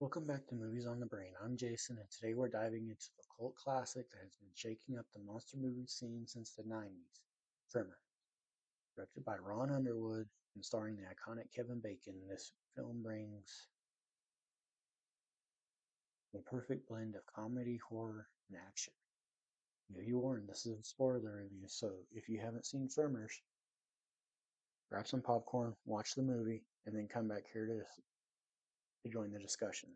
Welcome back to Movies on the Brain. I'm Jason, and today we're diving into the cult classic that has been shaking up the monster movie scene since the 90s, Tremors. Directed by Ron Underwood and starring the iconic Kevin Bacon, this film brings the perfect blend of comedy, horror, and action. Now, you warned, this is a spoiler review, so if you haven't seen Tremors, grab some popcorn, watch the movie, and then come back here to join the discussion.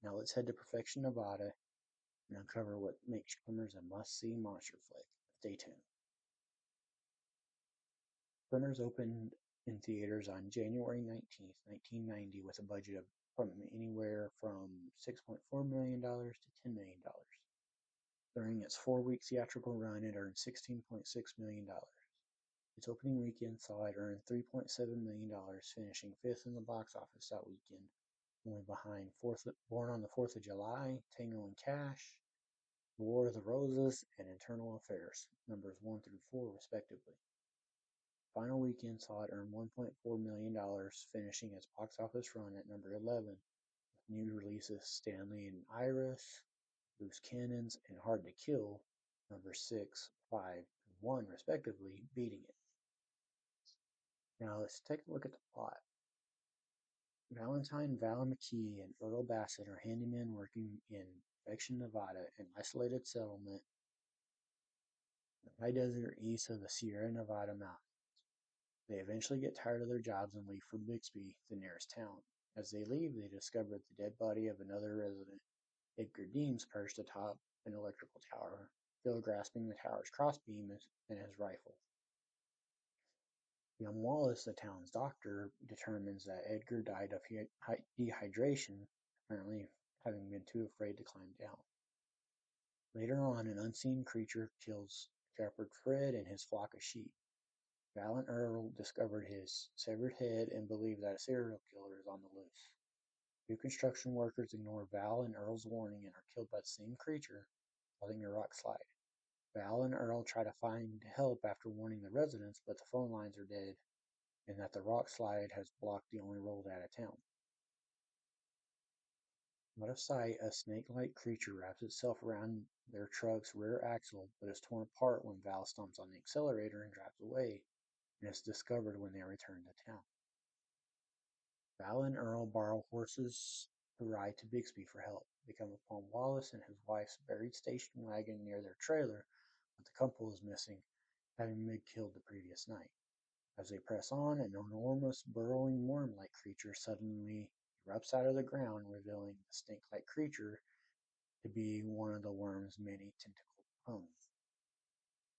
Now let's head to Perfection, Nevada, and uncover what makes Tremors a must-see monster flick. Stay tuned. Tremors opened in theaters on January 19th, 1990 with a budget of from anywhere from $6.4 million to $10 million. During its 4-week theatrical run, it earned $16.6 million. Its opening weekend saw it earn $3.7 million, finishing fifth in the box office that weekend, only behind Born on the Fourth of July, Tango and Cash, The War of the Roses, and Internal Affairs, numbers 1 through 4 respectively. Final weekend saw it earn $1.4 million, finishing its box office run at number 11, with new releases Stanley and Iris, Loose Cannons, and Hard to Kill, number 6, 5, and 1 respectively, beating it. Now let's take a look at the plot. Valentine Val McKee and Earl Bassett are handymen working in Perfection, Nevada, an isolated settlement in the high desert east of the Sierra Nevada mountains. They eventually get tired of their jobs and leave for Bixby, the nearest town. As they leave, they discover the dead body of another resident, Edgar Deems, perched atop an electrical tower, still grasping the tower's crossbeam and his rifle. Young Wallace, the town's doctor, determines that Edgar died of dehydration, apparently having been too afraid to climb down. Later on, an unseen creature kills Shepherd Fred and his flock of sheep. Val and Earl discovered his severed head and believe that a serial killer is on the loose. Two construction workers ignore Val and Earl's warning and are killed by the same creature, causing a rock slide. Val and Earl try to find help after warning the residents, but the phone lines are dead, and that the rock slide has blocked the only road out of town. Out of sight, a snake-like creature wraps itself around their truck's rear axle, but is torn apart when Val stomps on the accelerator and drives away, and is discovered when they return to town. Val and Earl borrow horses to ride to Bixby for help. They come upon Wallace and his wife's buried station wagon near their trailer, but the couple is missing, having been killed the previous night. As they press on, an enormous burrowing worm-like creature suddenly erupts out of the ground, revealing the snake-like creature to be one of the worm's many tentacled clones.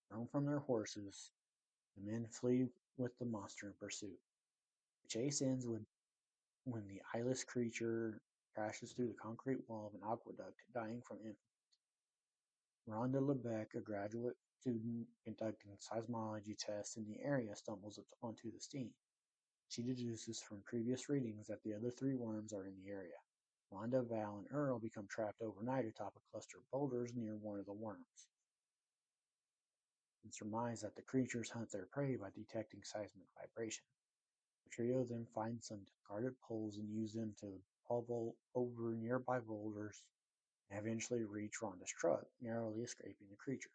Thrown from their horses, the men flee with the monster in pursuit. The chase ends when the eyeless creature crashes through the concrete wall of an aqueduct, dying from injury. Rhonda Lebec, a graduate student conducting seismology tests in the area, stumbles onto the scene. She deduces from previous readings that the other three worms are in the area. Rhonda, Val, and Earl become trapped overnight atop a cluster of boulders near one of the worms. It's surmised that the creatures hunt their prey by detecting seismic vibration. The trio then find some discarded poles and use them to haul over nearby boulders and eventually reach Rhonda's truck, narrowly escaping the creature.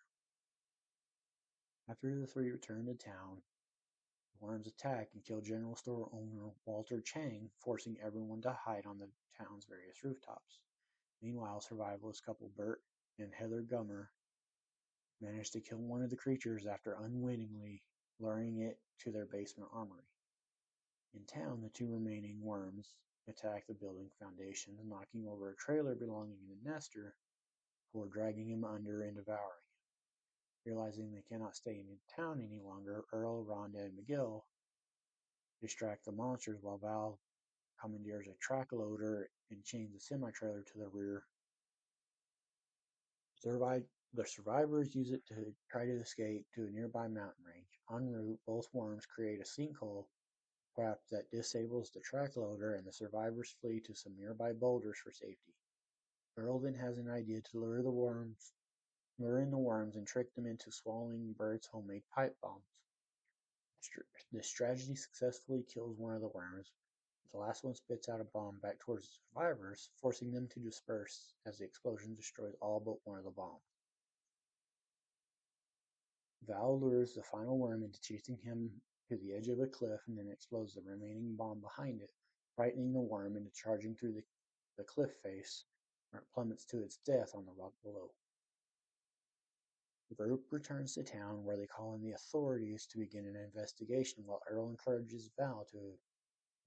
After the three return to town, the worms attack and kill general store owner Walter Chang, forcing everyone to hide on the town's various rooftops. Meanwhile, survivalist couple Bert and Heather Gummer manage to kill one of the creatures after unwittingly luring it to their basement armory. In town, the two remaining worms attack the building foundations, knocking over a trailer belonging to the nester before dragging him under and devouring him. Realizing they cannot stay in town any longer, Earl, Rhonda, and Miguel distract the monsters while Val commandeers a track loader and chains a semi-trailer to the rear. The survivors use it to try to escape to a nearby mountain range. En route, both worms create a sinkhole trap that disables the track loader, and the survivors flee to some nearby boulders for safety. Earl then has an idea to lure in the worms and trick them into swallowing Bert's homemade pipe bombs. The strategy successfully kills one of the worms, The last one spits out a bomb back towards the survivors, forcing them to disperse as the explosion destroys all but one of the bombs. Val lures the final worm into chasing him to the edge of a cliff and then explodes the remaining bomb behind it, frightening the worm into charging through the cliff face, where it plummets to its death on the rock below. The group returns to town where they call in the authorities to begin an investigation while Earl encourages Val to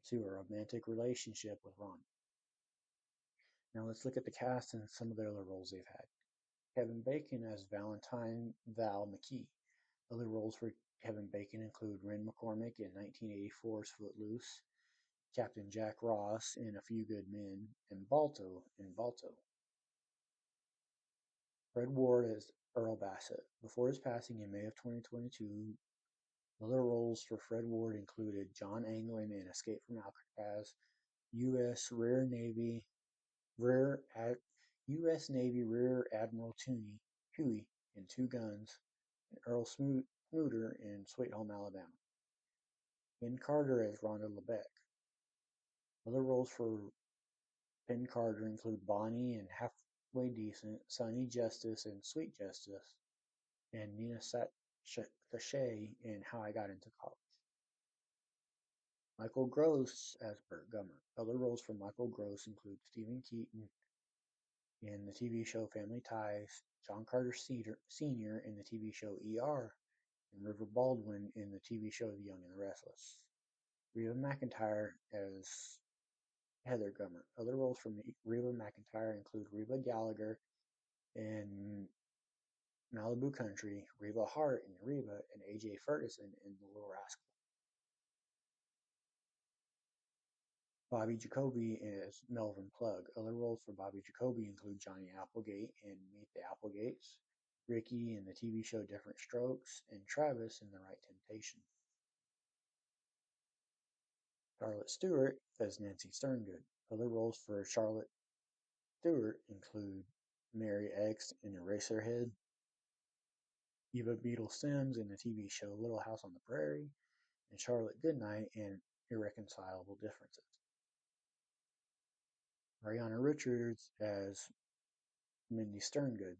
pursue a romantic relationship with Ron. Now let's look at the cast and some of the other roles they've had. Kevin Bacon as Valentine Val McKee. Other roles for Kevin Bacon include Ren McCormick in 1984's Footloose, Captain Jack Ross in A Few Good Men, and Balto in Balto. Fred Ward as Earl Bassett. Before his passing in May of 2022, other roles for Fred Ward included John Anglin in Escape from Alcatraz, U.S. Rear Ad, U.S. Navy Rear Admiral Huey in Two Guns, and Earl Smoot in Sweet Home Alabama. Ben Carter as Rhonda Lebeck. Other roles for Ben Carter include Bonnie in Halfway Decent, Sonny Justice in Sweet Justice, and Nina Sachet in How I Got Into College. Michael Gross as Burt Gummer. Other roles for Michael Gross include Stephen Keaton in the TV show Family Ties, John Carter Sr. in the TV show ER, and River Baldwin in the TV show The Young and the Restless. Reba McEntire as Heather Gummer. Other roles for Reba McEntire include Reba Gallagher in Malibu Country, Reba Hart in Reba, and AJ Ferguson in The Little Rascal. Bobby Jacoby is Melvin Plug. Other roles for Bobby Jacoby include Johnny Applegate in Meet the Applegates, Ricky in the TV show Different Strokes, and Travis in The Right Temptation. Charlotte Stewart as Nancy Sterngood. Other roles for Charlotte Stewart include Mary X in Eraserhead, Eva Beetle Sims in the TV show Little House on the Prairie, and Charlotte Goodnight in Irreconcilable Differences. Ariana Richards as Mindy Sterngood.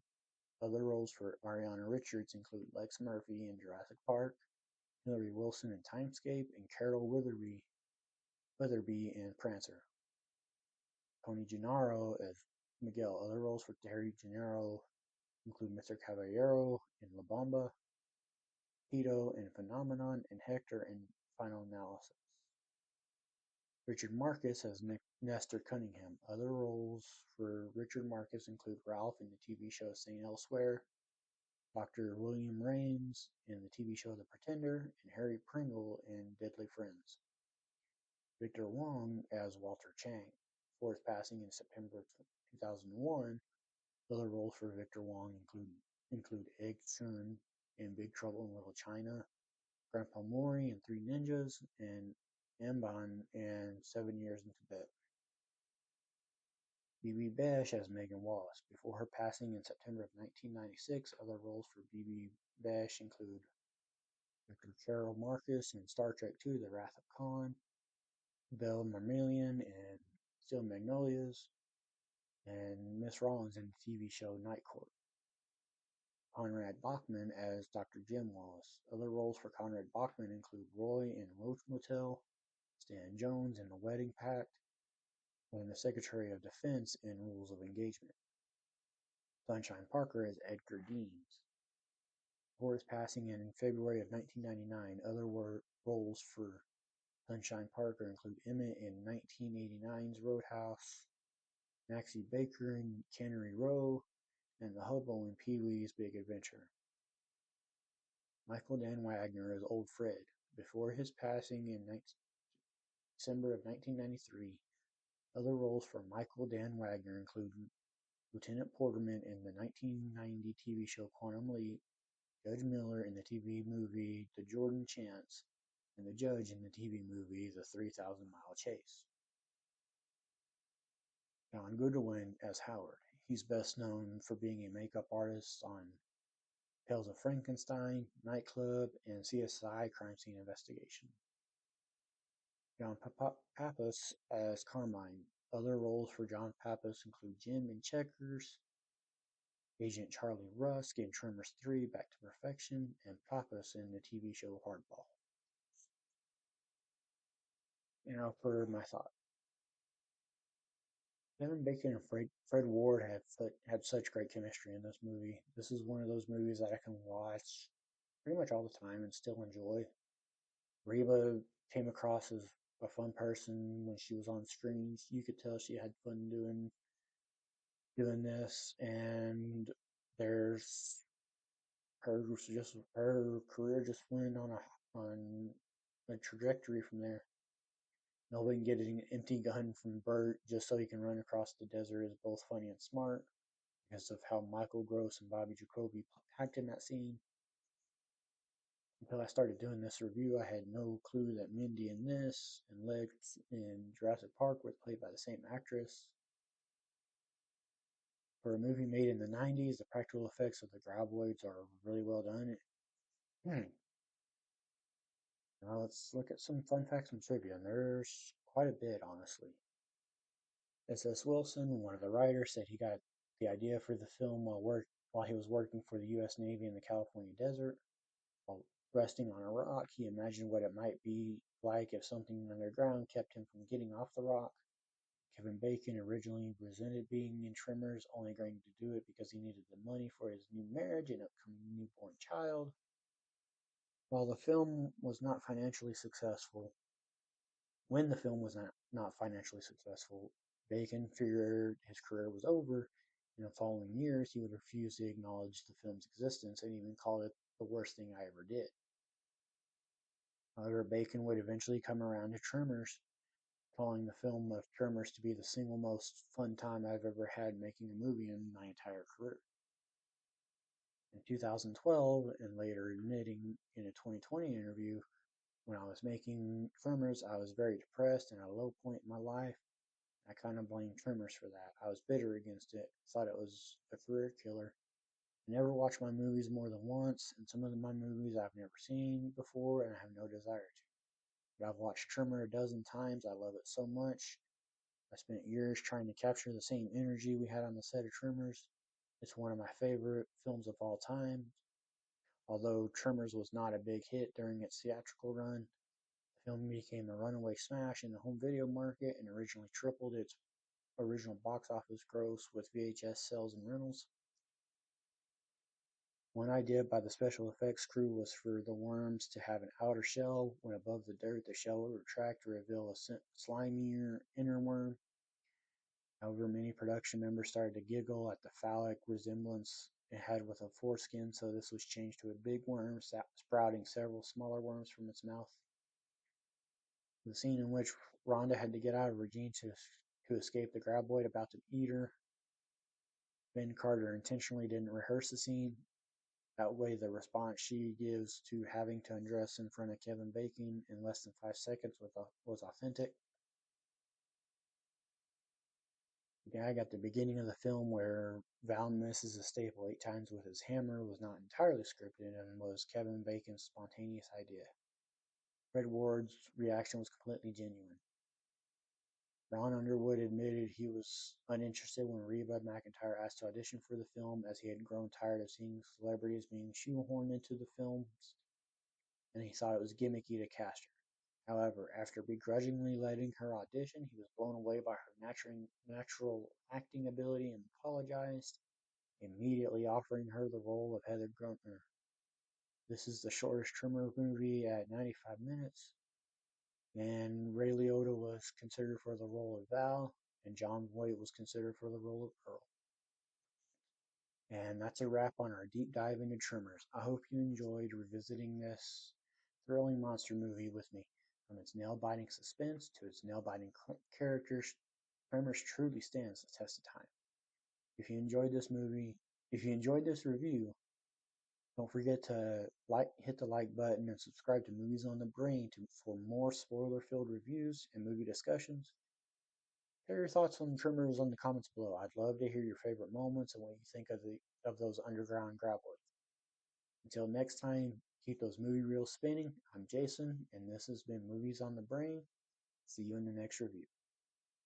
Other roles for Ariana Richards include Lex Murphy in Jurassic Park, Hillary Wilson in Timescape, and Carol Weatherby in Prancer. Tony Gennaro as Miguel. Other roles for Terry Gennaro include Mr. Caballero in La Bamba, Tito in Phenomenon, and Hector in Final Analysis. Richard Marcus as Nestor Cunningham. Other roles for Richard Marcus include Ralph in the TV show St. Elsewhere, Dr. William Raines in the TV show The Pretender, and Harry Pringle in Deadly Friends. Victor Wong as Walter Chang. Before his passing in September 2001, other roles for Victor Wong include Egg Chun in Big Trouble in Little China, Grandpa Mori in Three Ninjas, and Mban in 7 Years in Tibet. Bibi Besh as Megan Wallace. Before her passing in September of 1996, other roles for Bibi Besh include Dr. Carol Marcus in Star Trek II: The Wrath of Khan, Belle Marmelian in Steel Magnolias, and Miss Rollins in the TV show Night Court. Conrad Bachman as Dr. Jim Wallace. Other roles for Conrad Bachman include Roy in Roach Motel, Stan Jones in The Wedding Pact, and the Secretary of Defense in Rules of Engagement. Sunshine Parker as Edgar Deans. Before his passing in February of 1999, other roles for Sunshine Parker include Emmett in 1989's Roadhouse, Maxie Baker in Cannery Row, and the Hobo in Pee-wee's Big Adventure. Michael Dan Wagner as Old Fred. Before his passing in December of 1993, other roles for Michael Dan Wagner include Lieutenant Porterman in the 1990 TV show Quantum Leap, Judge Miller in the TV movie The Jordan Chance, and the Judge in the TV movie The 3,000-Mile Chase. John Goodwin as Howard. He's best known for being a makeup artist on Tales of Frankenstein, Nightclub, and CSI Crime Scene Investigation. John Pappas as Carmine. Other roles for John Pappas include Jim in Checkers, Agent Charlie Rusk in Tremors 3 Back to Perfection, and Pappas in the TV show Hardball. Now for my thought. Kevin Bacon and Fred Ward had such great chemistry in this movie. This is one of those movies that I can watch pretty much all the time and still enjoy. Reba came across as a fun person when she was on screens. You could tell she had fun doing this, and there's her career just went on a trajectory from there. Melvin getting an empty gun from Bert just so he can run across the desert is both funny and smart because of how Michael Gross and Bobby Jacoby act in that scene. Until I started doing this review, I had no clue that Mindy in this and Lex in Jurassic Park were played by the same actress. For a movie made in the 90s, the practical effects of the Graboids are really well done. Now let's look at some fun facts and trivia, and there's quite a bit, honestly. S.S. Wilson, one of the writers, said he got the idea for the film while he was working for the U.S. Navy in the California desert. While resting on a rock, he imagined what it might be like if something underground kept him from getting off the rock. Kevin Bacon originally resented being in Tremors, only agreeing to do it because he needed the money for his new marriage and upcoming newborn child. While the film was not financially successful, when the film was not financially successful, Bacon figured his career was over. In the following years, he would refuse to acknowledge the film's existence and even call it the worst thing I ever did. However, Bacon would eventually come around to Tremors, calling the film of Tremors to be the single most fun time I've ever had making a movie in my entire career. In 2012, and later admitting in a 2020 interview, when I was making Tremors, I was very depressed and at a low point in my life. I kind of blamed Tremors for that. I was bitter against it, thought it was a career killer. I never watched my movies more than once, and some of my movies I've never seen before and I have no desire to. But I've watched Tremor a dozen times. I love it so much. I spent years trying to capture the same energy we had on the set of Tremors. It's one of my favorite films of all time. Although Tremors was not a big hit during its theatrical run, the film became a runaway smash in the home video market and originally tripled its original box office gross with VHS sales and rentals. One idea by the special effects crew was for the worms to have an outer shell. When above the dirt, the shell would retract to reveal a slimier inner worm. However, many production members started to giggle at the phallic resemblance it had with a foreskin, so this was changed to a big worm sprouting several smaller worms from its mouth. The scene in which Rhonda had to get out of Regine to escape the graboid about to eat her. Ben Carter intentionally didn't rehearse the scene. That way, the response she gives to having to undress in front of Kevin Bacon in less than 5 seconds was authentic. The gag at the beginning of the film where Val misses a staple 8 times with his hammer was not entirely scripted and was Kevin Bacon's spontaneous idea. Fred Ward's reaction was completely genuine. Ron Underwood admitted he was uninterested when Reba McEntire asked to audition for the film, as he had grown tired of seeing celebrities being shoehorned into the films, and he thought it was gimmicky to cast her. However, after begrudgingly letting her audition, he was blown away by her natural acting ability and apologized, immediately offering her the role of Heather Gruntner. This is the shortest Tremor movie at 95 minutes, and Ray Liotta was considered for the role of Val, and John Voight was considered for the role of Earl. And that's a wrap on our deep dive into Tremors. I hope you enjoyed revisiting this thrilling monster movie with me. From its nail-biting suspense to its nail-biting characters, Tremors truly stands the test of time. If you enjoyed this review, don't forget to hit the like button and subscribe to Movies on the Brain for more spoiler-filled reviews and movie discussions. Share your thoughts on Tremors in the comments below. I'd love to hear your favorite moments and what you think of those underground graboids. Until next time, keep those movie reels spinning. I'm Jason, and this has been Movies on the Brain. See you in the next review.